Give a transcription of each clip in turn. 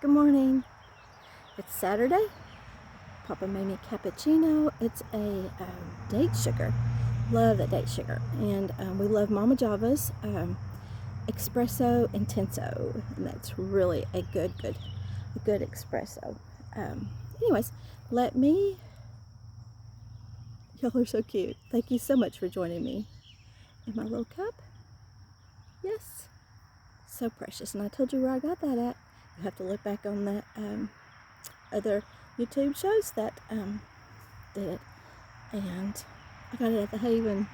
Good morning. It's Saturday. Papa made me cappuccino. It's a date sugar. Love that date sugar. And we love Mama Java's espresso intenso. And that's really a good espresso. Anyways, y'all are so cute. Thank you so much for joining me in my little cup. Yes, so precious. And I told you where I got that at. You have to look back on the other YouTube shows that did it. And I got it at the Haven.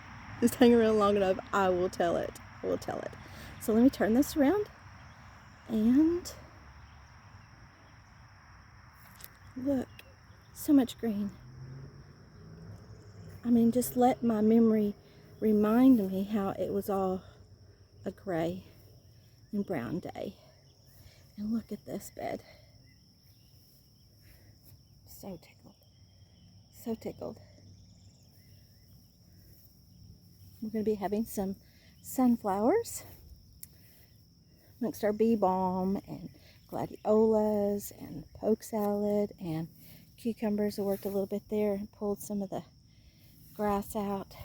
Just hang around long enough, I will tell it. So let me turn this around and look, so much green. I mean, just let my memory remind me how it was all a gray and brown day. And look at this bed. So tickled. We're going to be having some sunflowers next to our bee balm and gladiolas and poke salad and cucumbers. I worked a little bit there and pulled some of the grass out.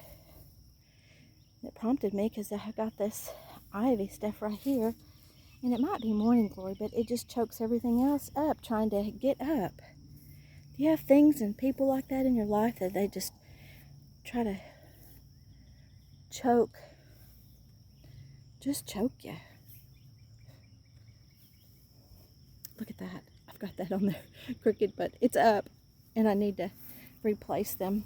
It prompted me because I got this ivy stuff right here, and it might be morning glory, but it just chokes everything else up trying to get up. Do you have things and people like that in your life that they just try to choke you? Look at that. I've got that on there crooked, but it's up and I need to replace them.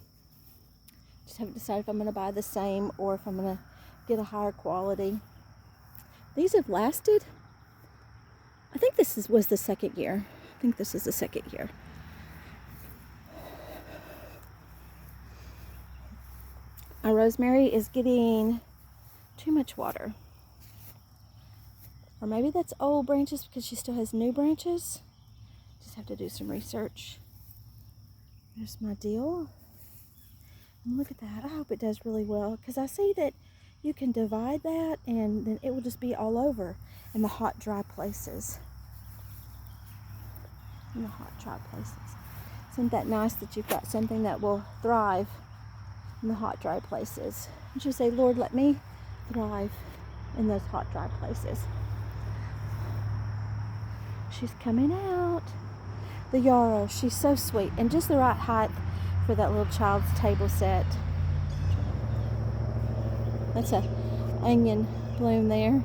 Just haven't decided if I'm going to buy the same or if I'm going to get a higher quality. These have lasted. I think this was the second year. My rosemary is getting too much water. Or maybe that's old branches because she still has new branches. Just have to do some research. There's my deal. And look at that. I hope it does really well because I see that you can divide that and then it will just be all over in the hot, dry places. Isn't that nice that you've got something that will thrive in the hot, dry places? You should say, Lord, let me thrive in those hot, dry places. She's coming out. The yarrow, she's so sweet and just the right height for that little child's table set. That's a onion bloom there.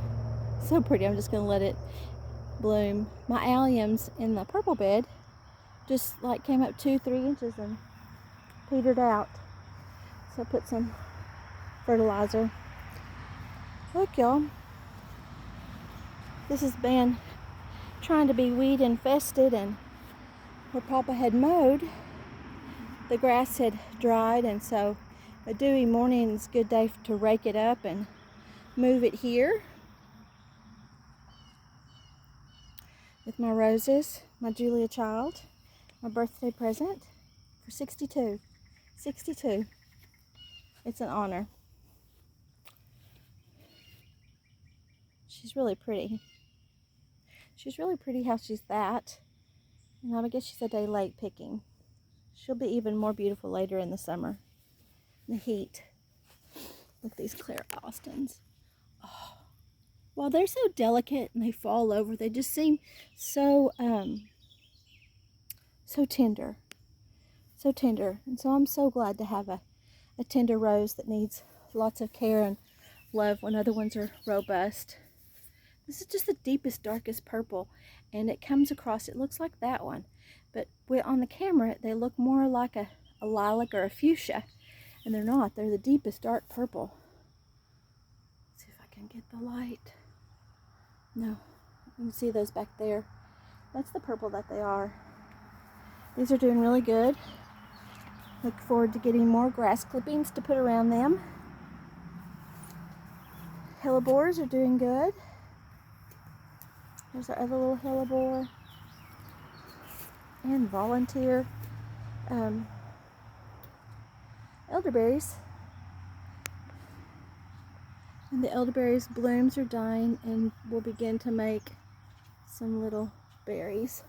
So pretty. I'm just going to let it bloom. My alliums in the purple bed just like came up 2-3 inches and petered out. So I put some fertilizer. Look, y'all. This has been trying to be weed infested, and where Papa had mowed, the grass had dried, and so a dewy morning is a good day to rake it up and move it here. With my roses, my Julia child, my birthday present for 62. 62. It's an honor. She's really pretty. She's really pretty how she's that. And I guess she's a day late picking. She'll be even more beautiful later in the summer. The heat. Look at these Claire Austins. Oh. Well, they're so delicate and they fall over. They just seem so tender. So tender. And so I'm so glad to have a tender rose that needs lots of care and love when other ones are robust. This is just the deepest, darkest purple, and it comes across, it looks like that one, but on the camera they look more like a lilac or a fuchsia, and they're not. They're the deepest dark purple. Let's see if I can get the light. No, you can see those back there. That's the purple that they are. These are doing really good. Look forward to getting more grass clippings to put around them. Hellebores are doing good. There's our other little hellebore. And volunteer. Elderberries. And the elderberries blooms are dying and will begin to make some little berries.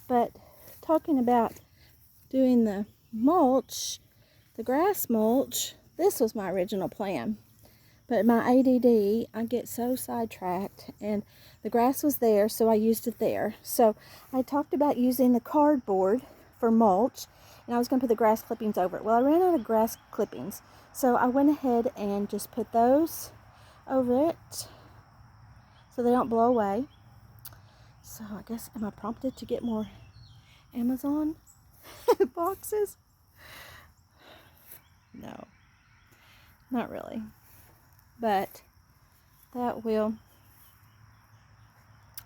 But talking about doing the mulch, the grass mulch, this was my original plan. But my ADD, I get so sidetracked, and the grass was there, so I used it there. So I talked about using the cardboard for mulch, and I was going to put the grass clippings over it. Well, I ran out of grass clippings, so I went ahead and just put those over it so they don't blow away. So I guess, am I prompted to get more Amazon boxes? No, not really. But that will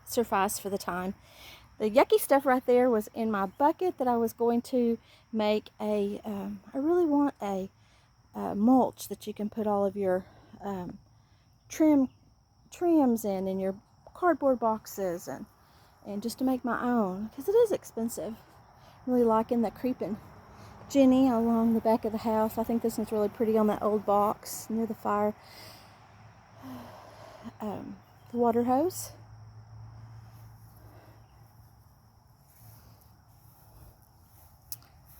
suffice for the time. The yucky stuff right there was in my bucket that I was going to make I really want a mulch that you can put all of your trims in your cardboard boxes, and just to make my own, because it is expensive. I'm really liking the creeping Jenny along the back of the house. I think this one's really pretty on that old box near the fire. The water hose.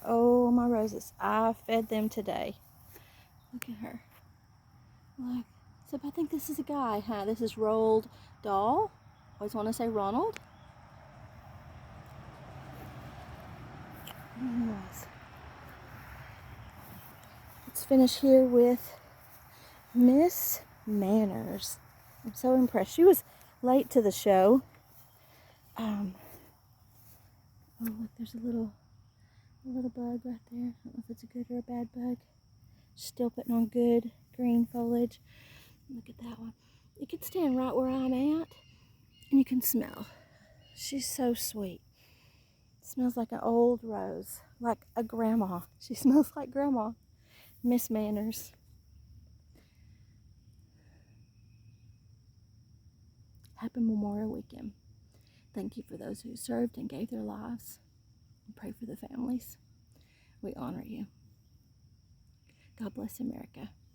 Oh, my roses. I fed them today. Look at her. Look. So I think this is a guy, huh? This is Roald Dahl. Always want to say Ronald. Anyways. Let's finish here with Miss Manners. I'm so impressed. She was late to the show. Oh, look, there's a little bug right there. I don't know if it's a good or a bad bug. Still putting on good green foliage. Look at that one. You can stand right where I'm at, and you can smell. She's so sweet. Smells like an old rose, like a grandma. She smells like grandma. Miss Manners. Happy Memorial Weekend. Thank you for those who served and gave their lives. And pray for the families. We honor you. God bless America.